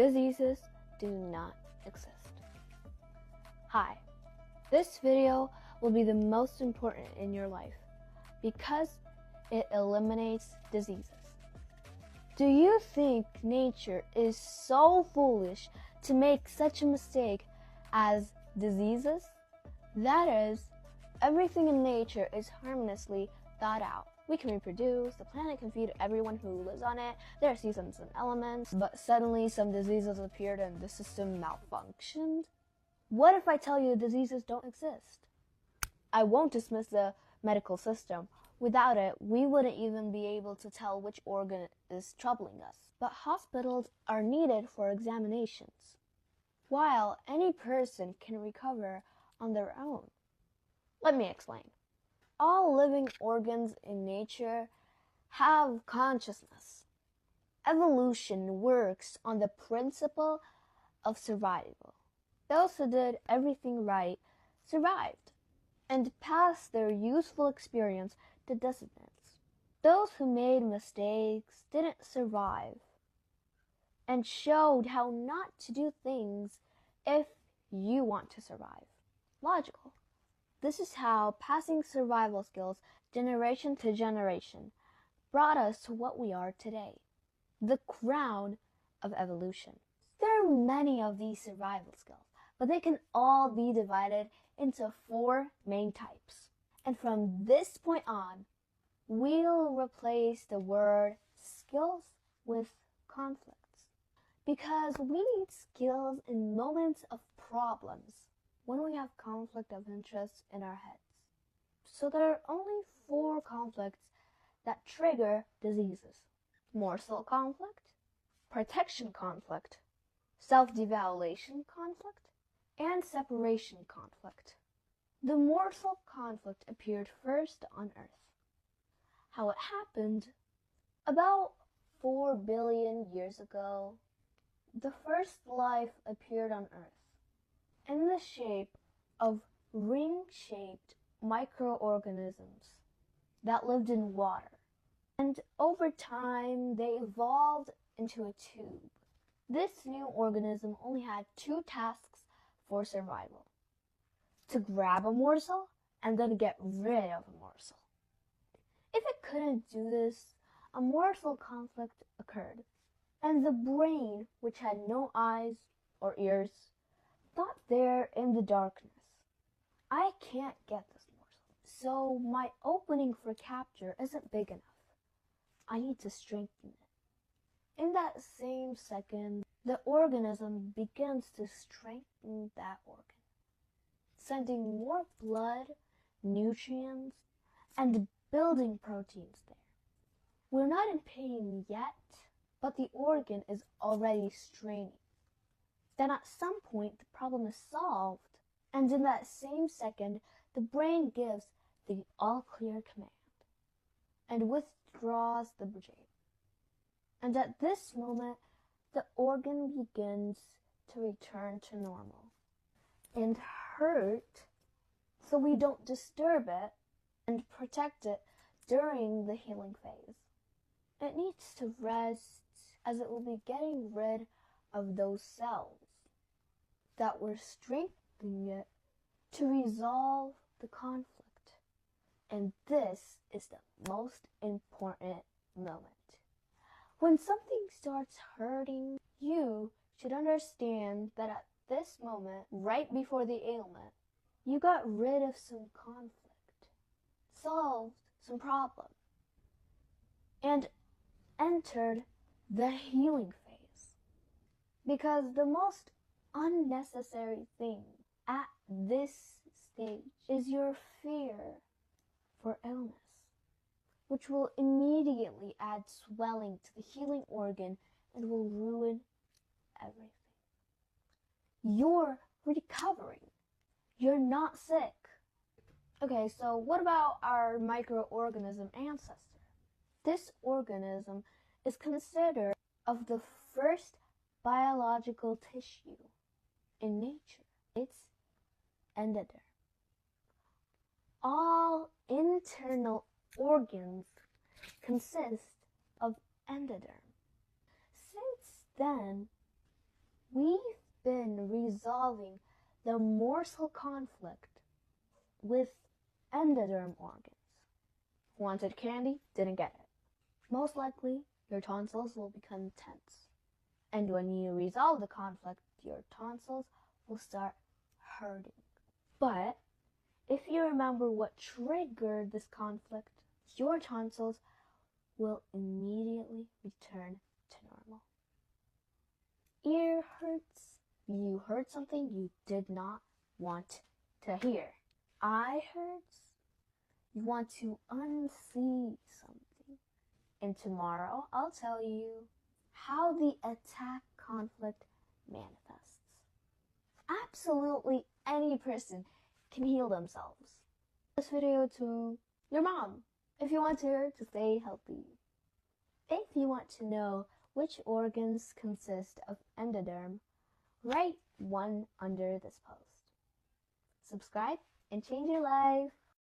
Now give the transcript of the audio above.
Diseases do not exist. Hi, this video will be the most important in your life because it eliminates diseases. Do you think nature is so foolish to make such a mistake as diseases? That is, everything in nature is harmlessly thought out. We can reproduce, the planet can feed everyone who lives on it, there are seasons and elements, but suddenly some diseases appeared and the system malfunctioned? What if I tell you diseases don't exist? I won't dismiss the medical system. Without it, we wouldn't even be able to tell which organ is troubling us. But hospitals are needed for examinations, while any person can recover on their own. Let me explain. All living organs in nature have consciousness. Evolution works on the principle of survival. Those who did everything right survived and passed their useful experience to descendants. Those who made mistakes didn't survive and showed how not to do things if you want to survive. Logical. This is how passing survival skills generation to generation brought us to what we are today, the crown of evolution. There are many of these survival skills, but they can all be divided into 4 main types. And from this point on, we'll replace the word skills with conflicts, because we need skills in moments of problems when we have conflict of interest in our heads. So there are only 4 conflicts that trigger diseases: morsel conflict, protection conflict, self-devaluation conflict, and separation conflict. The morsel conflict appeared first on Earth. How it happened? About 4 billion years ago, the first life appeared on Earth in the shape of ring-shaped microorganisms that lived in water. And over time, they evolved into a tube. This new organism only had 2 tasks for survival: to grab a morsel and then get rid of a morsel. If it couldn't do this, a morsel conflict occurred, and the brain, which had no eyes or ears, thought there in the darkness, I can't get this morsel, so my opening for capture isn't big enough. I need to strengthen it. In that same second, the organism begins to strengthen that organ, sending more blood, nutrients, and building proteins there. We're not in pain yet, but the organ is already straining. Then at some point, the problem is solved, and in that same second, the brain gives the all-clear command and withdraws the brain. And at this moment, the organ begins to return to normal and hurt, so we don't disturb it and protect it during the healing phase. It needs to rest, as it will be getting rid of those cells that were strengthening it to resolve the conflict. And this is the most important moment. When something starts hurting, you should understand that at this moment, right before the ailment, you got rid of some conflict, solved some problem, and entered the healing phase. Because the most unnecessary thing at this stage is your fear for illness, which will immediately add swelling to the healing organ and will ruin everything. You're recovering. You're not sick. Okay, so what about our microorganism ancestor? This organism is considered of the first biological tissue in nature. It's endoderm. All internal organs consist of endoderm. Since then, in resolving the morsel conflict with endoderm organs. Wanted candy, didn't get it. Most likely, your tonsils will become tense. And when you resolve the conflict, your tonsils will start hurting. But if you remember what triggered this conflict, your tonsils will immediately return to normal. Ear hurts. You heard something you did not want to hear. Eye hurts. You want to unsee something. And tomorrow I'll tell you how the attack conflict manifests. Absolutely any person can heal themselves. This video to your mom if you want her to stay healthy. If you want to know which organs consist of endoderm, write 1 under this post. Subscribe and change your life.